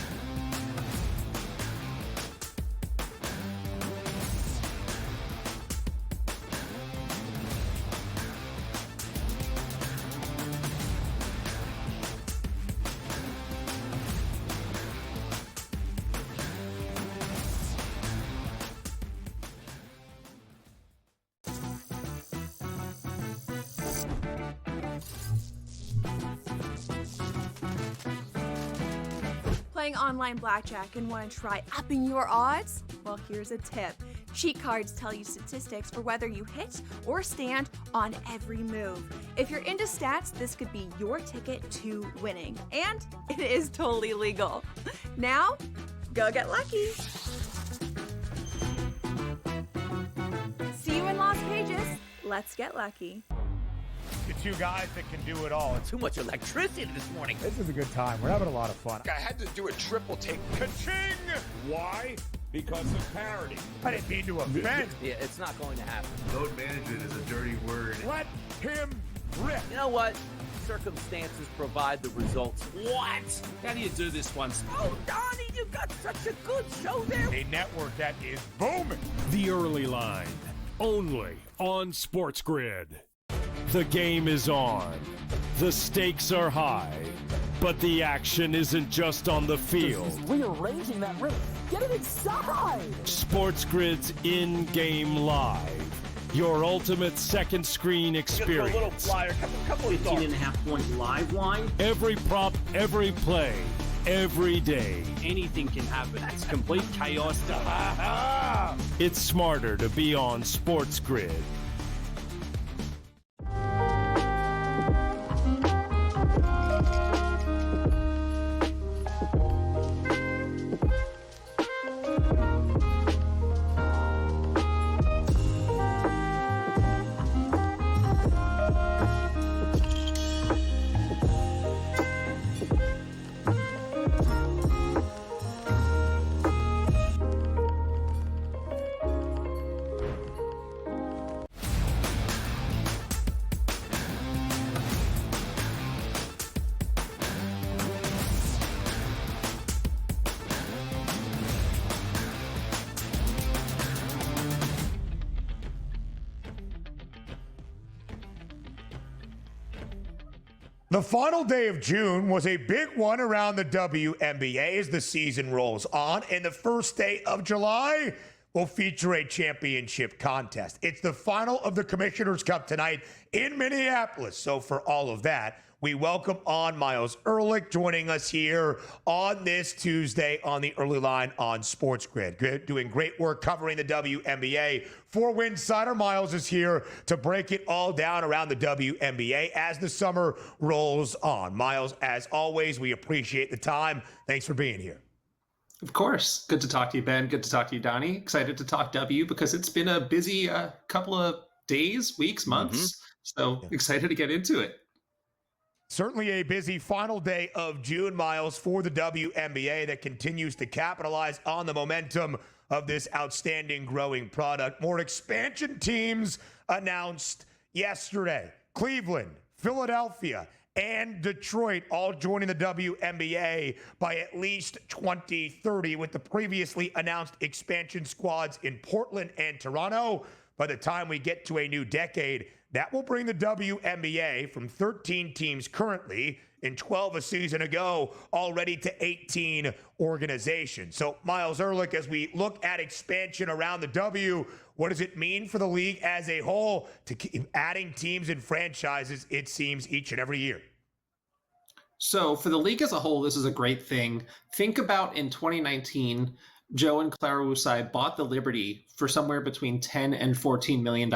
Playing online blackjack and want to try upping your odds? Well, here's a tip. Cheat cards tell you statistics for whether you hit or stand on every move. If you're into stats, this could be your ticket to winning. And it is totally legal. Now, go get lucky. See you in Las Vegas. Let's get lucky. The 2 guys that can do it all. Too much electricity this morning. This is a good time. We're having a lot of fun. I had to do a triple take. Ka-ching! Why? Because of parity. I didn't mean to offend. Yeah, it's not going to happen. Load management is a dirty word. Let him rip. You know what? Circumstances provide the results. What? How do you do this one? Oh, Donnie, you got such a good show there. A network that is booming. The Early Line, only on SportsGrid. The game is on. The stakes are high. But the action isn't just on the field. He's rearranging that ring. Get it inside! SportsGrid's in-game live. Your ultimate second screen experience. A little flyer, couple of 15.5-point live line. Every prop, every play, every day. Anything can happen. That's complete chaos. It's smarter to be on SportsGrid. The final day of June was a big one around the WNBA as the season rolls on, and the first day of July will feature a championship contest. It's the final of the Commissioner's Cup tonight in Minneapolis. So for all of that, we welcome on Myles Ehrlich joining us here on this Tuesday on the early line on SportsGrid. Doing great work covering the WNBA. For Winsider, Myles is here to break it all down around the WNBA as the summer rolls on. Myles, as always, we appreciate the time. Thanks for being here. Of course. Good to talk to you, Ben. Good to talk to you, Donnie. Excited to talk W because it's been a busy couple of days, weeks, months. So excited to get into it. Certainly a busy final day of June, Myles, for the WNBA that continues to capitalize on the momentum of this outstanding growing product. More expansion teams announced yesterday. Cleveland, Philadelphia, and Detroit all joining the WNBA by at least 2030, with the previously announced expansion squads in Portland and Toronto. By the time we get to a new decade, that will bring the WNBA from 13 teams currently and 12 a season ago already to 18 organizations. So, Myles Ehrlich, as we look at expansion around the W, what does it mean for the league as a whole to keep adding teams and franchises, it seems, each and every year? So for the league as a whole, this is a great thing. Think about in 2019, Joe and Clara Usai bought the Liberty for somewhere between $10 and $14 million.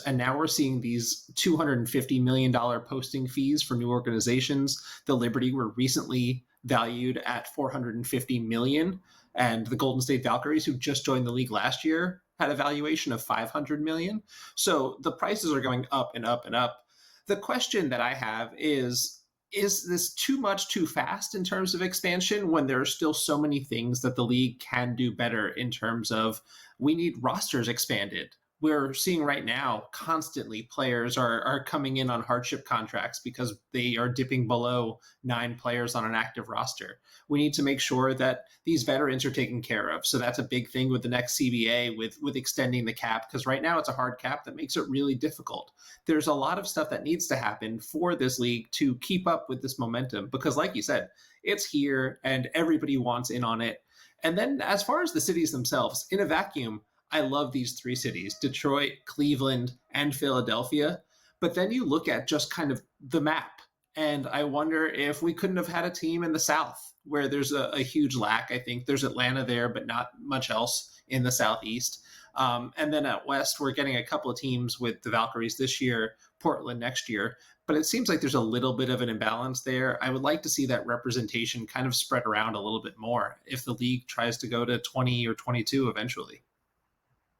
And now we're seeing these $250 million posting fees for new organizations. The Liberty were recently valued at $450 million. And the Golden State Valkyries, who just joined the league last year, had a valuation of $500 million. So the prices are going up and up and up. The question that I have is this too much too fast in terms of expansion when there are still so many things that the league can do better in terms of we need rosters expanded? We're seeing right now constantly players are coming in on hardship contracts because they are dipping below 9 players on an active roster. We need to make sure that these veterans are taken care of. So that's a big thing with the next CBA with extending the cap, because right now it's a hard cap that makes it really difficult. There's a lot of stuff that needs to happen for this league to keep up with this momentum, because like you said, it's here and everybody wants in on it. And then as far as the cities themselves, in a vacuum, I love these 3 cities, Detroit, Cleveland, and Philadelphia. But then you look at just kind of the map, and I wonder if we couldn't have had a team in the South where there's a huge lack. I think there's Atlanta there, but not much else in the Southeast. And then at West, we're getting a couple of teams with the Valkyries this year, Portland next year. But it seems like there's a little bit of an imbalance there. I would like to see that representation kind of spread around a little bit more if the league tries to go to 20 or 22 eventually.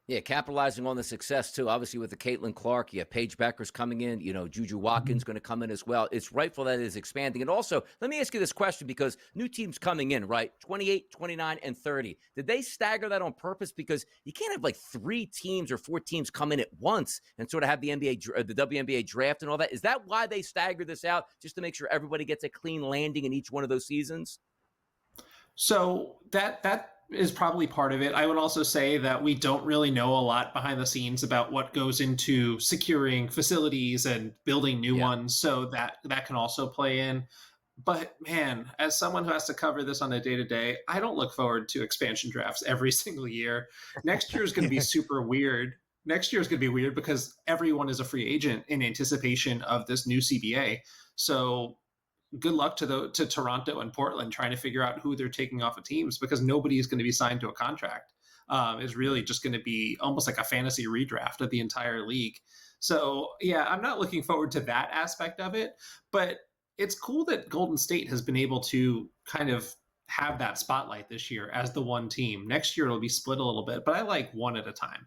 Yeah, capitalizing on the success, too. Obviously, with the Caitlin Clark, you have Paige Becker's coming in. You know, Juju Watkins going to come in as well. It's rightful that it is expanding. And also, let me ask you this question, because new teams coming in, right? 28, 29, and 30. Did they stagger that on purpose? Because you can't have like 3 teams or 4 teams come in at once and sort of have the WNBA draft and all that. Is that why they staggered this out, just to make sure everybody gets a clean landing in each one of those seasons? So that is probably part of it. I would also say that we don't really know a lot behind the scenes about what goes into securing facilities and building new ones. So that can also play in. But man, as someone who has to cover this on a day-to-day, I don't look forward to expansion drafts every single year. Next year is going to be super weird. Next year is going to be weird because everyone is a free agent in anticipation of this new CBA. So good luck to Toronto and Portland trying to figure out who they're taking off of teams, because nobody is going to be signed to a contract. It's really just going to be almost like a fantasy redraft of the entire league. So yeah, I'm not looking forward to that aspect of it, but it's cool that Golden State has been able to kind of have that spotlight this year as the one team. Next year it'll be split a little bit, but I like one at a time.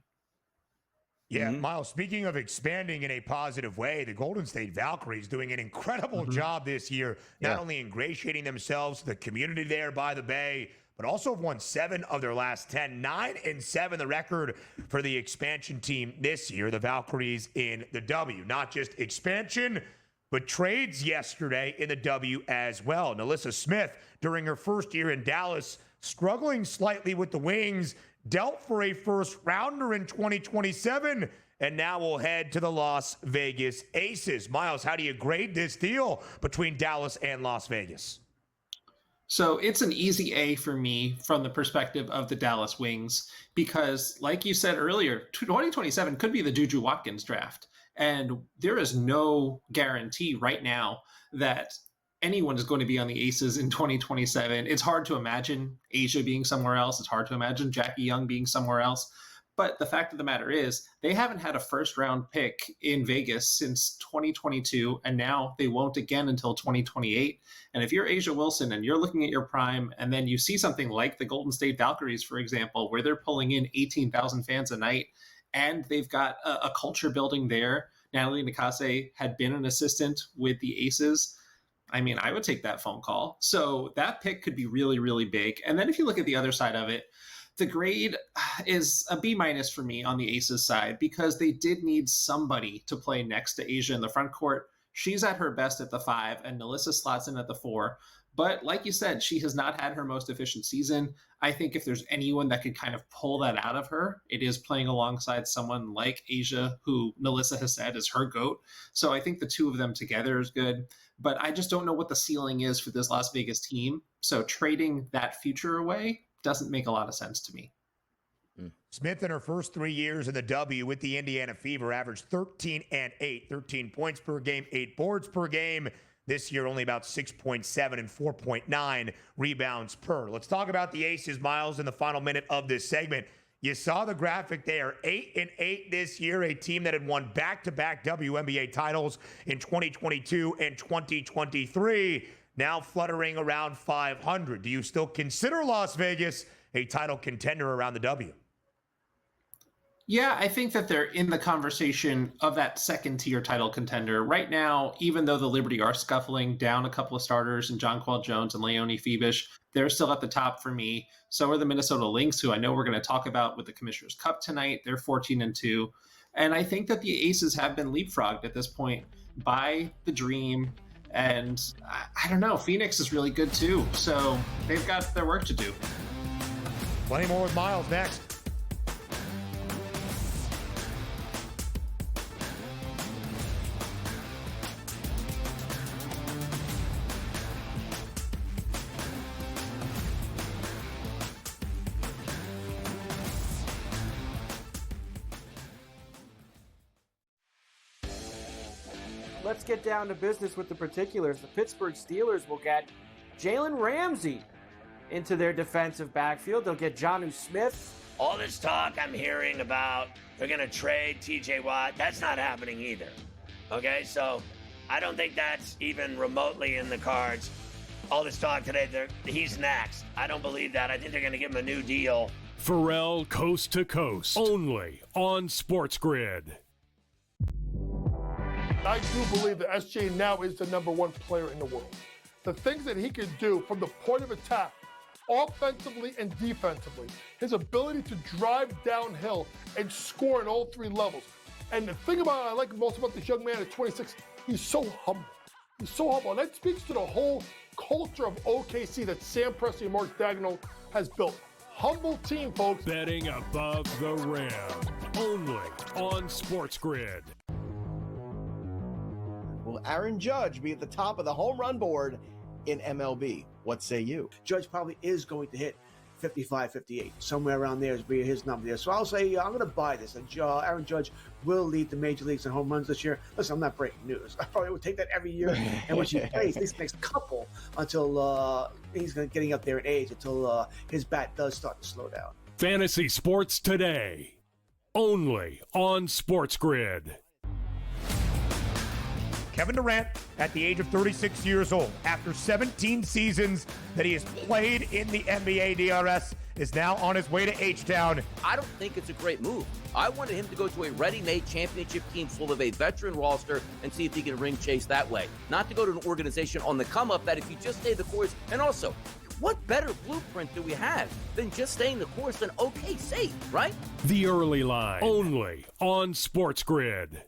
Yeah, Myles, speaking of expanding in a positive way, the Golden State Valkyries doing an incredible job this year, not only ingratiating themselves to the community there by the Bay, but also have won 7 of their last 10, 9-7, the record for the expansion team this year, the Valkyries in the W. Not just expansion, but trades yesterday in the W as well. Nalissa Smith, during her first year in Dallas, struggling slightly with the Wings, dealt for a first rounder in 2027. And now we'll head to the Las Vegas Aces. Myles, how do you grade this deal between Dallas and Las Vegas? So it's an easy A for me from the perspective of the Dallas Wings, because like you said earlier, 2027 could be the Juju Watkins draft. And there is no guarantee right now that anyone is going to be on the Aces in 2027. It's hard to imagine Asia being somewhere else. It's hard to imagine Jackie Young being somewhere else. But the fact of the matter is, they haven't had a first-round pick in Vegas since 2022, and now they won't again until 2028. And if you're Asia Wilson and you're looking at your prime, and then you see something like the Golden State Valkyries, for example, where they're pulling in 18,000 fans a night, and they've got a culture building there. Natalie Nakase had been an assistant with the Aces. I mean, I would take that phone call. So that pick could be really, really big. And then if you look at the other side of it, the grade is a B- for me on the Aces side, because they did need somebody to play next to Asia in the front court. She's at her best at the 5, and Nalissa slots in at the 4. But like you said, she has not had her most efficient season. I think if there's anyone that could kind of pull that out of her, it is playing alongside someone like Asia, who Nalissa has said is her GOAT. So I think the two of them together is good. But I just don't know what the ceiling is for this Las Vegas team. So trading that future away doesn't make a lot of sense to me. Smith, in her first 3 years in the W with the Indiana Fever, averaged 13 and 8, 13 points per game, 8 boards per game. This year, only about 6.7 and 4.9 rebounds per. Let's talk about the Aces, Myles, in the final minute of this segment. You saw the graphic there, 8 and 8 this year, a team that had won back-to-back WNBA titles in 2022 and 2023. Now fluttering around 500. Do you still consider Las Vegas a title contender around the W? Yeah, I think that they're in the conversation of that second-tier title contender. Right now, even though the Liberty are scuffling down a couple of starters in Jonquel Jones and Leonie Phoebish, they're still at the top for me. So are the Minnesota Lynx, who I know we're going to talk about with the Commissioner's Cup tonight. They're 14-2. And I think that the Aces have been leapfrogged at this point by the Dream. And I don't know, Phoenix is really good too. So they've got their work to do. Plenty more with Myles next. Let's get down to business with the particulars. The Pittsburgh Steelers will get Jalen Ramsey into their defensive backfield. They'll get Jonnu Smith. All this talk I'm hearing about they're going to trade TJ Watt, that's not happening either. Okay, so I don't think that's even remotely in the cards. All this talk today, he's next. I don't believe that. I think they're going to give him a new deal. Pharrell Coast to Coast, only on SportsGrid. I do believe that SJ now is the #1 player in the world. The things that he can do from the point of attack, offensively and defensively, his ability to drive downhill and score in all 3 levels. And the thing I like most about this young man at 26, he's so humble. He's so humble. And that speaks to the whole culture of OKC that Sam Presti and Mark Daigneault has built. Humble team, folks. Betting above the rim, only on SportsGrid. Will Aaron Judge be at the top of the home run board in MLB? What say you? Judge probably is going to hit 55, 58. Somewhere around there is be his number there. So I'll say I'm going to buy this. Aaron Judge will lead the major leagues in home runs this year. Listen, I'm not breaking news. I probably would take that every year. And when he plays, this next couple until he's getting up there in age, until his bat does start to slow down. Fantasy Sports Today, only on SportsGrid. Kevin Durant, at the age of 36 years old, after 17 seasons that he has played in the NBA DRS, is now on his way to H-Town. I don't think it's a great move. I wanted him to go to a ready-made championship team full of a veteran roster and see if he can ring chase that way. Not to go to an organization on the come-up that if you just stay the course, and also, what better blueprint do we have than just staying the course than OKC, right? The Early Line, only on SportsGrid.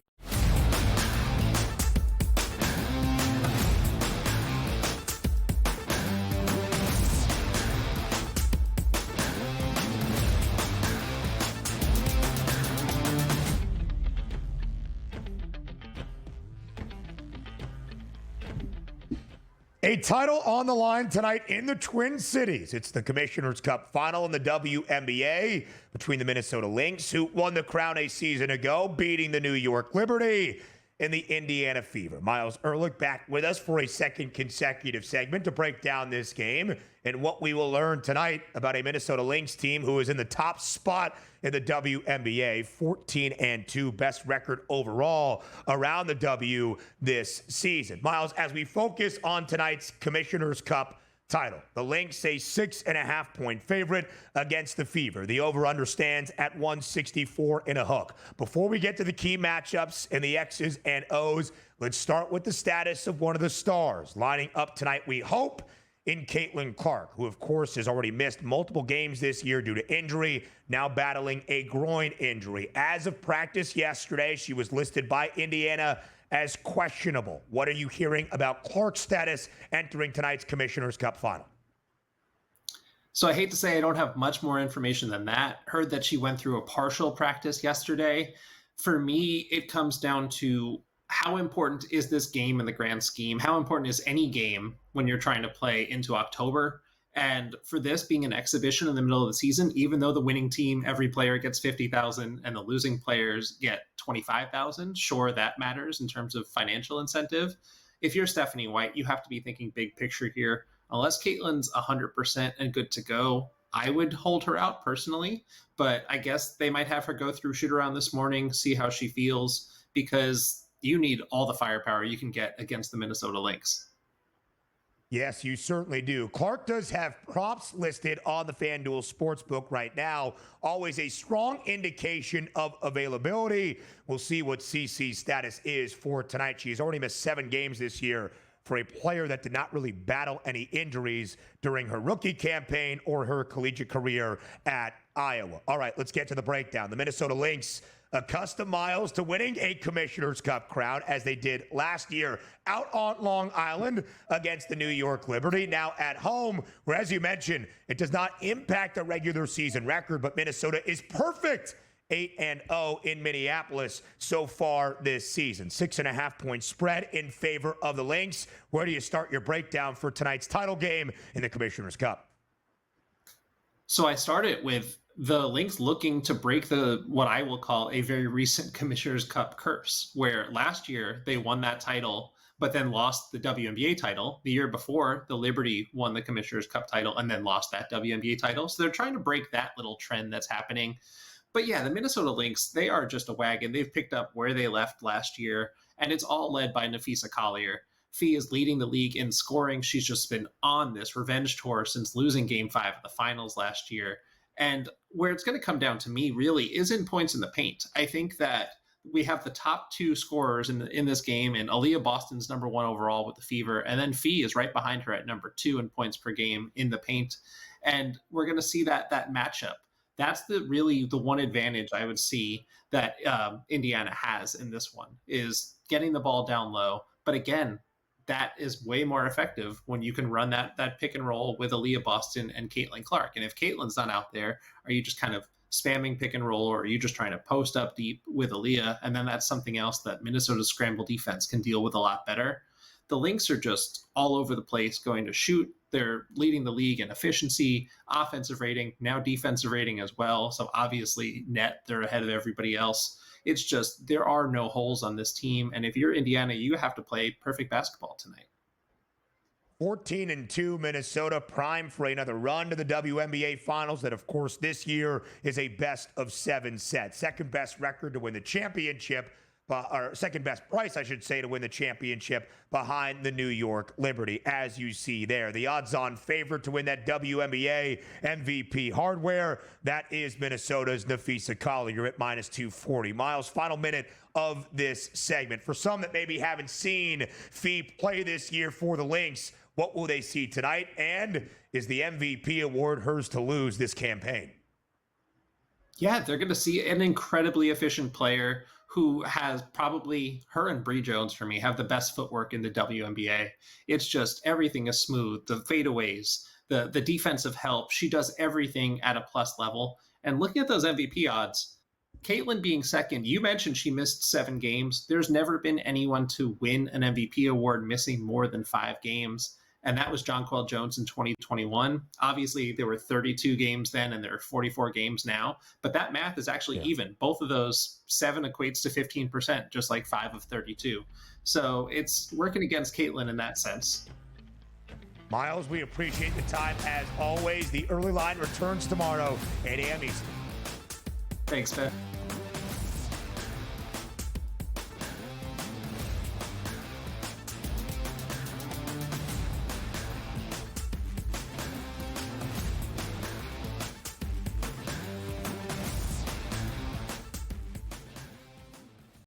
A title on the line tonight in the Twin Cities. It's the Commissioner's Cup final in the WNBA between the Minnesota Lynx, who won the crown a season ago, beating the New York Liberty, and the Indiana Fever. Myles Ehrlich back with us for a second consecutive segment to break down this game and what we will learn tonight about a Minnesota Lynx team who is in the top spot in the WNBA, 14-2, best record overall around the W this season. Myles, as we focus on tonight's Commissioner's Cup title, the Lynx a 6.5-point favorite against the Fever. The over-under stands at 164 and a hook. Before we get to the key matchups and the X's and O's, let's start with the status of one of the stars lining up tonight, we hope, in Caitlin Clark, who, of course, has already missed multiple games this year due to injury, now battling a groin injury. As of practice yesterday, she was listed by Indiana as questionable. What are you hearing about Clark's status entering tonight's Commissioner's Cup final? So I hate to say I don't have much more information than that. Heard that she went through a partial practice yesterday. For me, it comes down to how important is this game in the grand scheme? How important is any game when you're trying to play into October? And for this being an exhibition in the middle of the season, even though the winning team, every player gets $50,000 and the losing players get $25,000, sure, that matters in terms of financial incentive. If you're Stephanie White, you have to be thinking big picture here. Unless Caitlin's 100% and good to go, I would hold her out personally, but I guess they might have her go through shoot around this morning, see how she feels, because you need all the firepower you can get against the Minnesota Lynx. Yes, you certainly do. Clark does have props listed on the FanDuel Sportsbook right now. Always a strong indication of availability. We'll see what CC's status is for tonight. She's already missed 7 games this year for a player that did not really battle any injuries during her rookie campaign or her collegiate career at Iowa. All right, let's get to the breakdown. The Minnesota Lynx, accustomed, Myles, to winning a Commissioner's Cup crown, as they did last year out on Long Island against the New York Liberty. Now at home, where, as you mentioned, it does not impact the regular season record, but Minnesota is perfect 8-0 in Minneapolis so far this season. 6.5-point spread in favor of the Lynx. Where do you start your breakdown for tonight's title game in the Commissioner's Cup? So I started with the Lynx looking to break what I will call a very recent Commissioner's Cup curse, where last year they won that title, but then lost the WNBA title. The year before, the Liberty won the Commissioner's Cup title and then lost that WNBA title. So they're trying to break that little trend that's happening. But yeah, the Minnesota Lynx, they are just a wagon. They've picked up where they left last year, and it's all led by Napheesa Collier. Fee is leading the league in scoring. She's just been on this revenge tour since losing Game 5 of the finals last year. And where it's going to come down to me really is in points in the paint. I think that we have the top 2 scorers in this game, and Aaliyah Boston's number 1 overall with the Fever, and then Fee is right behind her at number 2 in points per game in the paint. And we're going to see that matchup. That's the one advantage I would see that Indiana has in this one, is getting the ball down low. But again, that is way more effective when you can run that pick and roll with Aaliyah Boston and Caitlin Clark. And if Caitlin's not out there, are you just kind of spamming pick and roll, or are you just trying to post up deep with Aaliyah? And then that's something else that Minnesota's scramble defense can deal with a lot better. The Lynx are just all over the place going to shoot. They're leading the league in efficiency, offensive rating, now defensive rating as well. So obviously net, they're ahead of everybody else. It's just, there are no holes on this team. And if you're Indiana, you have to play perfect basketball tonight. 14-2 Minnesota, prime for another run to the WNBA Finals that, of course, this year is a best-of-7 set. Second best record to win the championship, or second best price, I should say, to win the championship behind the New York Liberty, as you see there. The odds-on favorite to win that WNBA MVP hardware, that is Minnesota's Napheesa Collier at -240. Myles, final minute of this segment. For some that maybe haven't seen Fee play this year for the Lynx, what will they see tonight? And is the MVP award hers to lose this campaign? Yeah, they're going to see an incredibly efficient player who has probably, her and Bree Jones for me, have the best footwork in the WNBA. It's just, everything is smooth. The fadeaways, the defensive help, she does everything at a plus level. And looking at those MVP odds, Caitlin being second, you mentioned she missed 7 games. There's never been anyone to win an MVP award missing more than 5 games. and that was Jonquel Jones in 2021. Obviously, there were 32 games then, and there are 44 games now, but that math is actually even. Both of those, 7 equates to 15%, just like 5 of 32. So it's working against Caitlin in that sense. Myles, we appreciate the time as always. The early line returns tomorrow, 8 a.m. Eastern. Thanks, Ben.